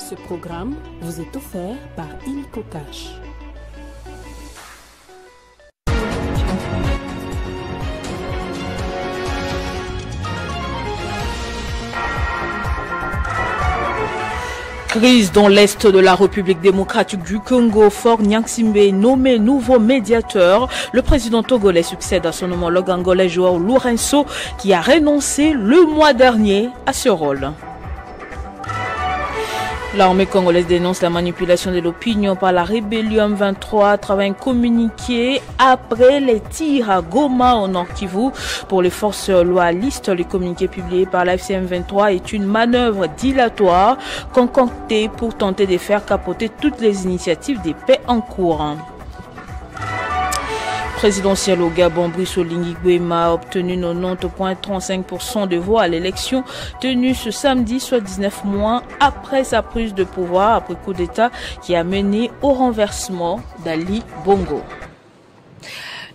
Ce programme vous est offert par Illico Cash. Crise dans l'est de la République démocratique du Congo, Faure Gnassingbé nommé nouveau médiateur. Le président togolais succède à son homologue angolais João Lourenço qui a renoncé le mois dernier à ce rôle. L'armée congolaise dénonce la manipulation de l'opinion par la rébellion M23 à travers un communiqué après les tirs à Goma au Nord Kivu. Pour les forces loyalistes, le communiqué publié par la M23 est une manœuvre dilatoire concoctée pour tenter de faire capoter toutes les initiatives de paix en cours. Présidentiel au Gabon, Brice Oligui Nguema a obtenu 90,35% de voix à l'élection tenue ce samedi, soit 19 mois après sa prise de pouvoir, après coup d'État qui a mené au renversement d'Ali Bongo.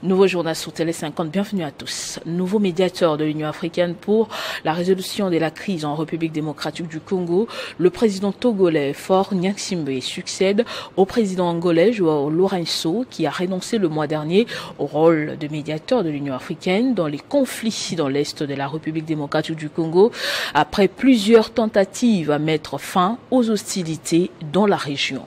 Nouveau journal sur Télé 50, bienvenue à tous. Nouveau médiateur de l'Union africaine pour la résolution de la crise en République démocratique du Congo, le président togolais Faure Gnassingbé succède au président angolais João Lourenço qui a renoncé le mois dernier au rôle de médiateur de l'Union africaine dans les conflits dans l'est de la République démocratique du Congo après plusieurs tentatives à mettre fin aux hostilités dans la région.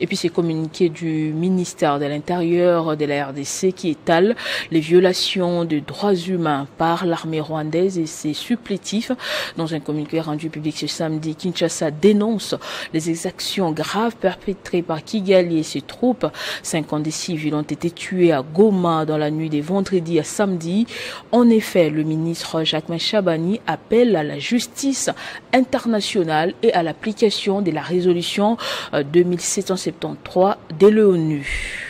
Et puis ces communiqués du ministère de l'Intérieur de la RDC qui étale les violations des droits humains par l'armée rwandaise et ses supplétifs. Dans un communiqué rendu public ce samedi, Kinshasa dénonce les exactions graves perpétrées par Kigali et ses troupes. 50 des civils ont été tués à Goma dans la nuit des vendredi à samedi. En effet, le ministre Jacquemain Chabani appelle à la justice internationale et à l'application de la résolution 2773 de l'ONU.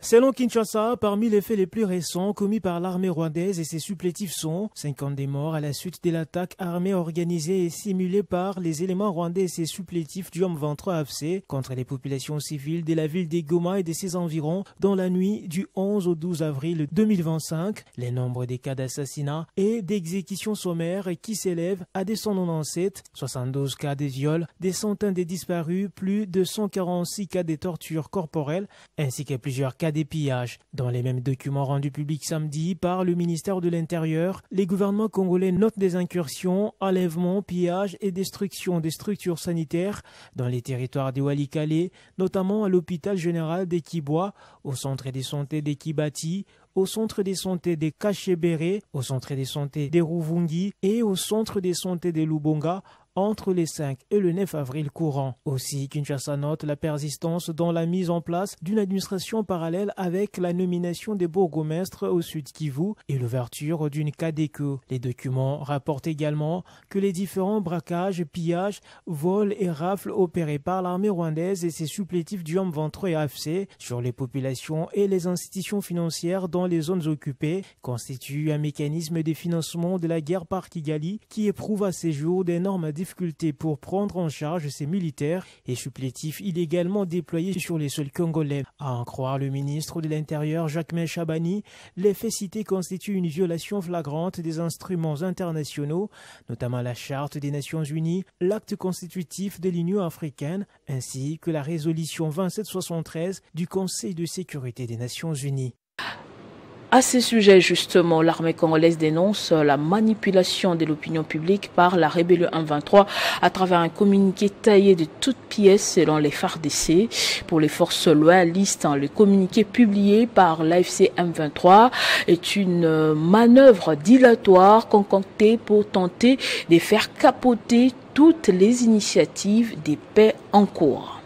Selon Kinshasa, parmi les faits les plus récents commis par l'armée rwandaise et ses supplétifs sont 50 des morts à la suite de l'attaque armée organisée et simulée par les éléments rwandais et ses supplétifs du M23 AFC contre les populations civiles de la ville de Goma et de ses environs dans la nuit du 11 au 12 avril 2025. Les nombres des cas d'assassinat et d'exécutions sommaires qui s'élèvent à 297, 72 cas de viols, des centaines de disparus, plus de 146 cas de tortures corporelles, ainsi que plusieurs cas des pillages. Dans les mêmes documents rendus publics samedi par le ministère de l'Intérieur, les gouvernements congolais notent des incursions, enlèvements, pillages et destruction des structures sanitaires dans les territoires de Walikale, notamment à l'hôpital général de Kibois, au centre de santé de Kibati, au centre de santé de Kachebere, au centre de santé de Ruvungi et au centre de santé de Lubonga, entre les 5 et le 9 avril courant. Aussi, Kinshasa note la persistance dans la mise en place d'une administration parallèle avec la nomination des bourgmestres au Sud Kivu et l'ouverture d'une KDK. Les documents rapportent également que les différents braquages, pillages, vols et rafles opérés par l'armée rwandaise et ses supplétifs du M23 et AFC sur les populations et les institutions financières dans les zones occupées constituent un mécanisme de financement de la guerre par Kigali qui éprouve à ces jours d'énormes difficultés pour prendre en charge ces militaires et supplétifs illégalement déployés sur les sols congolais. À en croire le ministre de l'Intérieur Jacquemain Chabani, les faits cités constituent une violation flagrante des instruments internationaux, notamment la Charte des Nations Unies, l'acte constitutif de l'Union africaine, ainsi que la résolution 2773 du Conseil de sécurité des Nations Unies. À ce sujet, justement, l'armée congolaise dénonce la manipulation de l'opinion publique par la rébellion M23 à travers un communiqué taillé de toutes pièces selon les FARDC. Pour les forces loyalistes, le communiqué publié par l'AFC M23 est une manœuvre dilatoire concoctée pour tenter de faire capoter toutes les initiatives de paix en cours.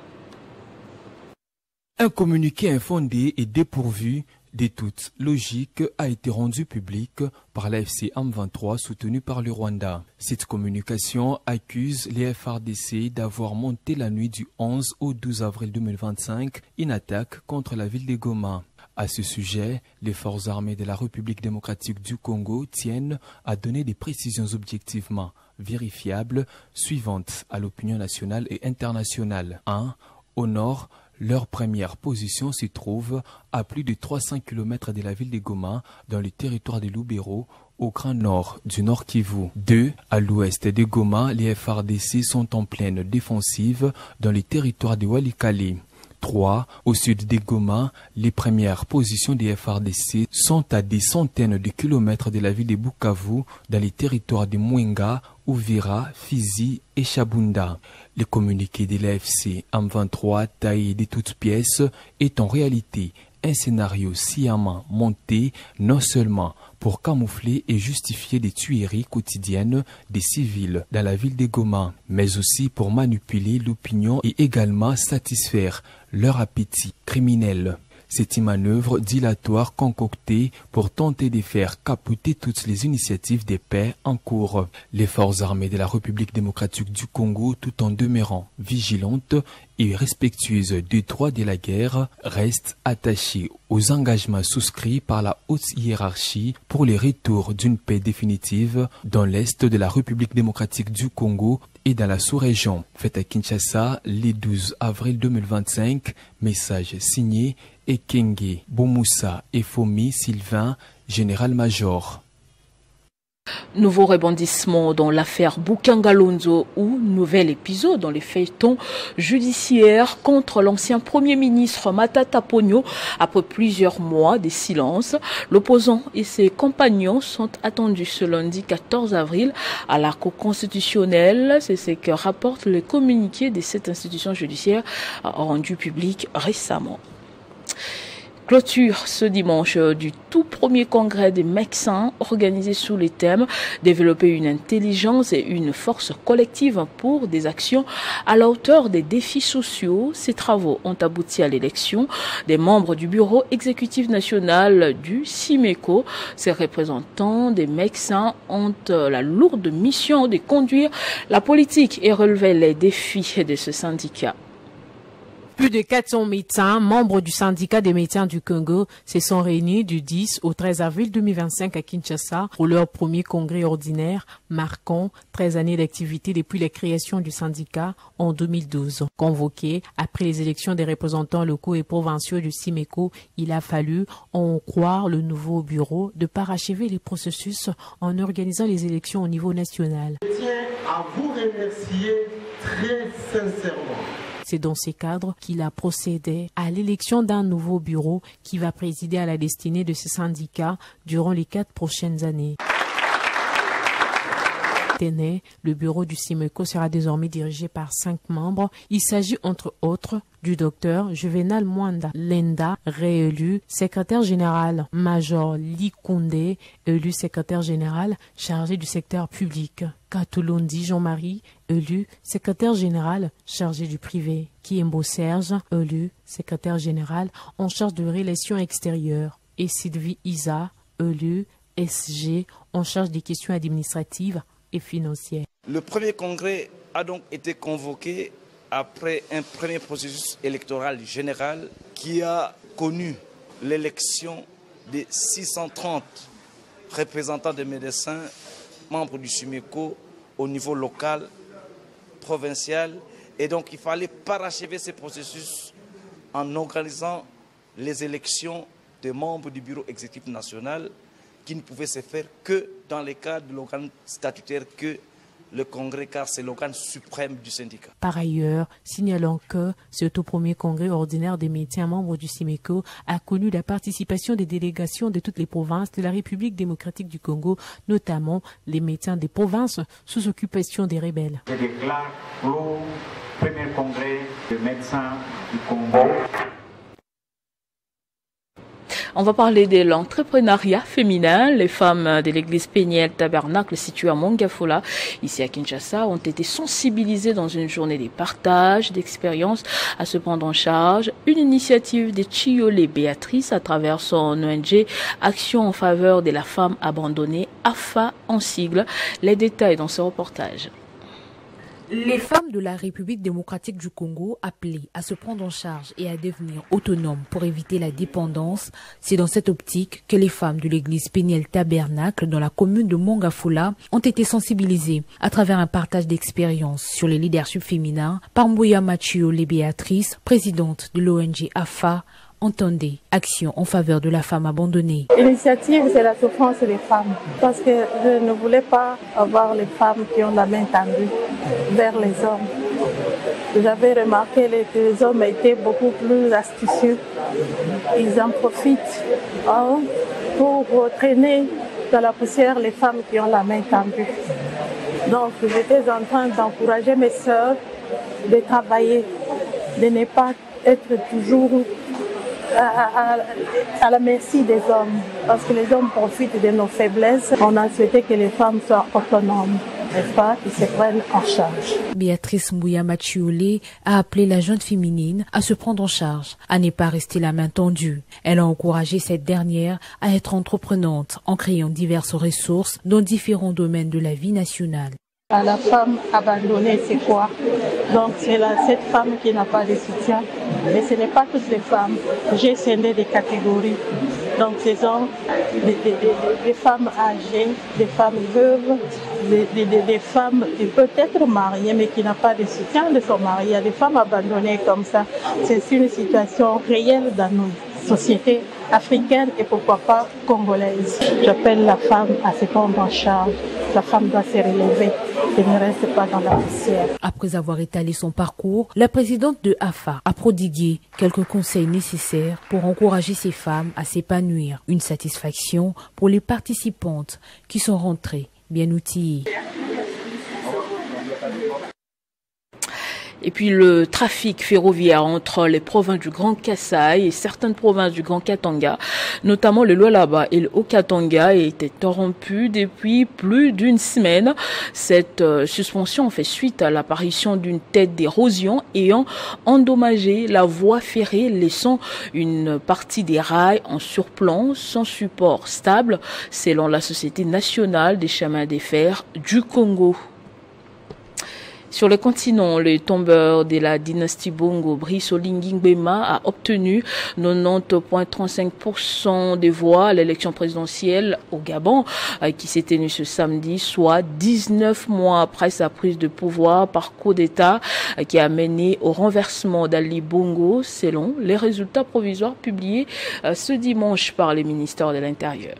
Un communiqué infondé et dépourvu de toute logique a été rendu public par l'AFC M23 soutenu par le Rwanda. Cette communication accuse les FARDC d'avoir monté la nuit du 11 au 12 avril 2025 une attaque contre la ville de Goma. À ce sujet, les forces armées de la République démocratique du Congo tiennent à donner des précisions objectivement vérifiables suivantes à l'opinion nationale et internationale. 1. Au nord, leur première position se trouve à plus de 300 km de la ville de Goma, dans le territoire de Lubero, au grand nord du Nord Kivu. 2. À l'ouest de Goma, les FARDC sont en pleine défensive dans les territoires de Walikale. 3. Au sud de Goma, les premières positions des FARDC sont à des centaines de kilomètres de la ville de Bukavu, dans les territoires de Mwenga, Uvira, Fizi et Chabunda. Le communiqué de l'AFC M23 taillé de toutes pièces est en réalité un scénario sciemment monté non seulement pour camoufler et justifier des tueries quotidiennes des civils dans la ville de Goma, mais aussi pour manipuler l'opinion et également satisfaire leur appétit criminel. C'est une manœuvre dilatoire concoctée pour tenter de faire capoter toutes les initiatives de paix en cours. Les forces armées de la République démocratique du Congo, tout en demeurant vigilantes et respectueuses des droits de la guerre, restent attachées aux engagements souscrits par la haute hiérarchie pour le retour d'une paix définitive dans l'est de la République démocratique du Congo et dans la sous-région. Fait à Kinshasa, le 12 avril 2025, message signé Ekenge Boumoussa Efomi Sylvain, général-major. Nouveau rebondissement dans l'affaire Boukangalonzo ou nouvel épisode dans les feuilletons judiciaires contre l'ancien Premier ministre Matata Ponyo. Après plusieurs mois de silence, l'opposant et ses compagnons sont attendus ce lundi 14 avril à la Cour constitutionnelle. C'est ce que rapporte le communiqué de cette institution judiciaire rendu public récemment. Clôture ce dimanche du tout premier congrès des médecins organisé sous les thèmes « Développer une intelligence et une force collective pour des actions à la hauteur des défis sociaux ». Ces travaux ont abouti à l'élection des membres du bureau exécutif national du CIMECO. Ces représentants des médecins ont la lourde mission de conduire la politique et relever les défis de ce syndicat. Plus de 400 médecins, membres du syndicat des médecins du Congo, se sont réunis du 10 au 13 avril 2025 à Kinshasa pour leur premier congrès ordinaire, marquant 13 années d'activité depuis la création du syndicat en 2012. Convoqué après les élections des représentants locaux et provinciaux du CIMECO, il a fallu en croire le nouveau bureau de parachever les processus en organisant les élections au niveau national. Je tiens à vous remercier très sincèrement. C'est dans ces cadres qu'il a procédé à l'élection d'un nouveau bureau qui va présider à la destinée de ce syndicat durant les 4 prochaines années. Le bureau du CIMECO sera désormais dirigé par 5 membres. Il s'agit entre autres du docteur Juvenal Mwanda Lenda, réélu secrétaire général, Major Likonde, élu secrétaire général chargé du secteur public, Katulundi Jean-Marie, élu secrétaire général chargé du privé, Kiembo Serge, élu secrétaire général en charge de relations extérieures, et Sylvie Isa, élu SG en charge des questions administratives et financières. Le premier congrès a donc été convoqué après un premier processus électoral général qui a connu l'élection de 630 représentants des médecins, membres du CIMECO au niveau local, provincial. Et donc il fallait parachever ce processus en organisant les élections des membres du bureau exécutif national qui ne pouvaient se faire que dans le cadre de l'organe statutaire que le congrès, car c'est l'organe suprême du syndicat. Par ailleurs, signalons que ce tout premier congrès ordinaire des médecins membres du CIMECO a connu la participation des délégations de toutes les provinces de la République démocratique du Congo, notamment les médecins des provinces sous occupation des rebelles. Je déclare clos premier congrès des médecins du Congo. On va parler de l'entrepreneuriat féminin. Les femmes de l'église Péniel Tabernacle située à Mongafula, ici à Kinshasa, ont été sensibilisées dans une journée de partage d'expériences à se prendre en charge. Une initiative de Chiolé Béatrice à travers son ONG Action en faveur de la femme abandonnée, AFA en sigle. Les détails dans ce reportage. Les femmes de la République démocratique du Congo appelées à se prendre en charge et à devenir autonomes pour éviter la dépendance, c'est dans cette optique que les femmes de l'église Péniel Tabernacle dans la commune de Mongafula ont été sensibilisées à travers un partage d'expériences sur le leadership féminin par Mboya Machiolé Béatrice, présidente de l'ONG AFA Entendez, action en faveur de la femme abandonnée. L'initiative, c'est la souffrance des femmes. Parce que je ne voulais pas avoir les femmes qui ont la main tendue vers les hommes. J'avais remarqué que les hommes étaient beaucoup plus astucieux. Ils en profitent pour traîner dans la poussière les femmes qui ont la main tendue. Donc j'étais en train d'encourager mes sœurs de travailler, de ne pas être toujours à la merci des hommes. Parce que les hommes profitent de nos faiblesses. On a souhaité que les femmes soient autonomes, n'est-ce pas, qui se prennent en charge. Béatrice Mbouya-Machiolé a appelé la jeune féminine à se prendre en charge, à ne pas rester la main tendue. Elle a encouragé cette dernière à être entreprenante en créant diverses ressources dans différents domaines de la vie nationale. À la femme abandonnée, c'est quoi? Donc c'est cette femme qui n'a pas de soutien. Mais ce n'est pas toutes les femmes. J'ai scindé des catégories. Donc ce sont des femmes âgées, des femmes veuves, des femmes peut-être mariées mais qui n'ont pas de soutien de son mari. Il y a des femmes abandonnées comme ça. C'est une situation réelle dans nos sociétés africaines et pourquoi pas congolaises. J'appelle la femme à se prendre en charge. La femme doit se relever et ne reste pas dans la poussière. Après avoir étalé son parcours, la présidente de AFA a prodigué quelques conseils nécessaires pour encourager ces femmes à s'épanouir. Une satisfaction pour les participantes qui sont rentrées bien outillées. Et puis le trafic ferroviaire entre les provinces du Grand Kasaï et certaines provinces du Grand Katanga, notamment le Lualaba et le Haut-Katanga, était interrompu depuis plus d'une semaine. Cette suspension fait suite à l'apparition d'une tête d'érosion ayant endommagé la voie ferrée, laissant une partie des rails en surplomb sans support stable, selon la Société nationale des chemins de fer du Congo. Sur le continent, le tombeur de la dynastie Bongo, Brice Oligui Nguema, a obtenu 90,35% des voix à l'élection présidentielle au Gabon, qui s'est tenue ce samedi, soit 19 mois après sa prise de pouvoir par coup d'État, qui a mené au renversement d'Ali Bongo, selon les résultats provisoires publiés ce dimanche par le ministère de l'Intérieur.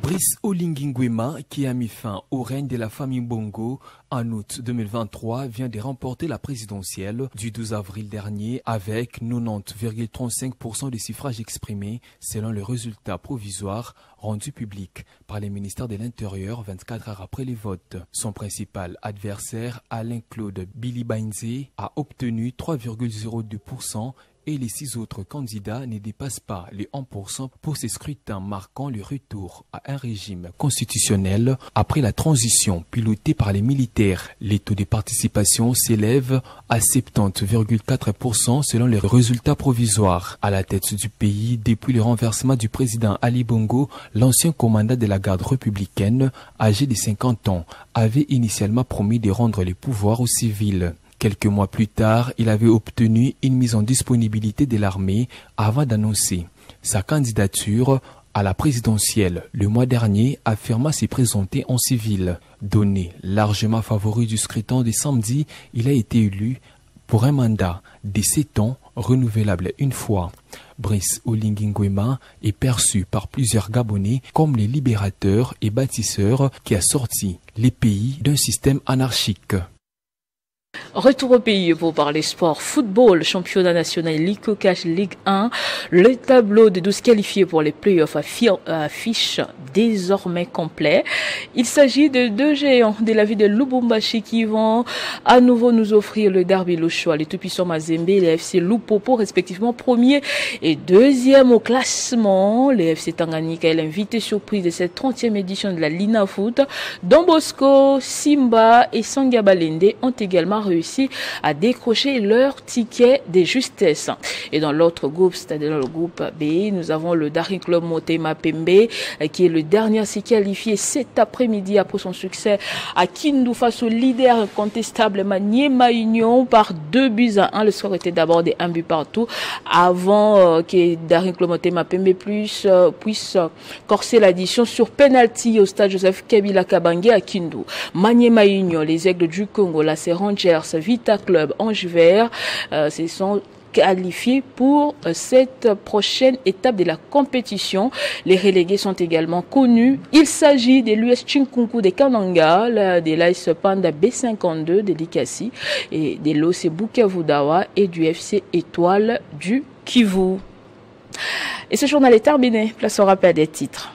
Brice Oligui Nguema, qui a mis fin au règne de la famille Bongo en août 2023, vient de remporter la présidentielle du 12 avril dernier avec 90,35% des suffrages exprimés selon le résultat provisoire rendu public par les ministères de l'Intérieur 24 heures après les votes. Son principal adversaire, Alain-Claude Bilibanze, a obtenu 3,02%. Et les 6 autres candidats ne dépassent pas les 1% pour ces scrutins, marquant le retour à un régime constitutionnel après la transition pilotée par les militaires. Les taux de participation s'élèvent à 70,4% selon les résultats provisoires. À la tête du pays, depuis le renversement du président Ali Bongo, l'ancien commandant de la garde républicaine, âgé de 50 ans, avait initialement promis de rendre les pouvoirs aux civils. Quelques mois plus tard, il avait obtenu une mise en disponibilité de l'armée avant d'annoncer sa candidature à la présidentielle le mois dernier, affirmant s'y présenter en civil. Donné largement favori du scrutin de samedi, il a été élu pour un mandat de 7 ans renouvelable une fois. Brice Oligui Nguema est perçu par plusieurs Gabonais comme le libérateur et bâtisseur qui a sorti les pays d'un système anarchique. Retour au pays pour parler sport. Football, championnat national Ligue Cocache Ligue 1. Le tableau des 12 qualifiés pour les playoffs affiche désormais complet. Il s'agit de 2 géants de la ville de Lubumbashi qui vont à nouveau nous offrir le derby Lochoa. Les tout-puissants Mazembe et les FC Lupopo, respectivement premier et deuxième au classement. Les FC Tanganyika est l'invité surprise de cette 30e édition de la Lina Foot. Don Bosco, Simba et Sangabalende ont également réussi à décrocher leur ticket de justesse. Et dans l'autre groupe, c'est-à-dire le groupe B, nous avons le Daring Club Motema Pembe qui est le dernier à se qualifier cet après-midi après son succès à Kindu face au leader incontestable Maniema Union par 2-1. Le score était d'abord de 1 but partout avant que Daring Club Motema Pembe puisse corser l'addition sur penalty au stade Joseph Kabila Kabange à Kindu. Maniema Union, les Aigles du Congo, la Rangers, Vita Club, Ange Vert, ce sont qualifiés pour cette prochaine étape de la compétition. Les relégués sont également connus. Il s'agit de l'US Chinkunku de Kananga, de l'AS Panda B52 de Likasi et de l'OC Bukavu Dawa et du FC Étoile du Kivu. Et ce journal est terminé. Place au rappel des titres.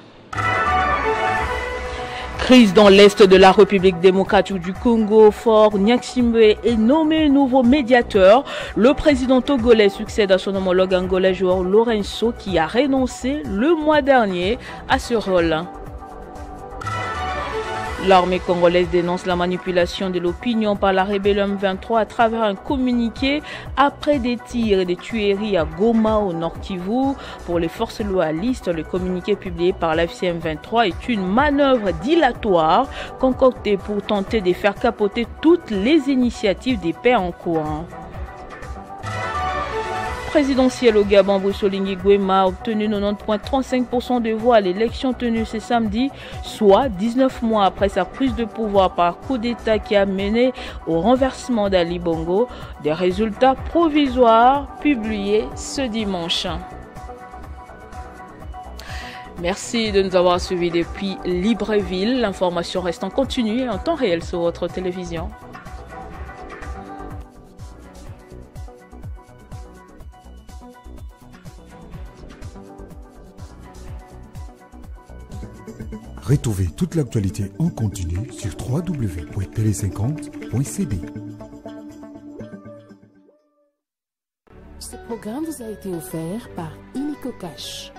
Crise dans l'est de la République démocratique du Congo. Faure Gnassingbé est nommé nouveau médiateur. Le président togolais succède à son homologue angolais João Lourenço qui a renoncé le mois dernier à ce rôle. L'armée congolaise dénonce la manipulation de l'opinion par la rébellion M23 à travers un communiqué après des tirs et des tueries à Goma au Nord Kivu. Pour les forces loyalistes, le communiqué publié par l'AFC M23 est une manœuvre dilatoire concoctée pour tenter de faire capoter toutes les initiatives des paix en cours. Présidentielle au Gabon, Brice Oligui Nguema a obtenu 90,35% de voix à l'élection tenue ce samedi, soit 19 mois après sa prise de pouvoir par coup d'État qui a mené au renversement d'Ali Bongo. Des résultats provisoires publiés ce dimanche. Merci de nous avoir suivis depuis Libreville. L'information reste en continu et en temps réel sur votre télévision. Retrouvez toute l'actualité en continu sur www.tele50.cd. Ce programme vous a été offert par Illico Cash.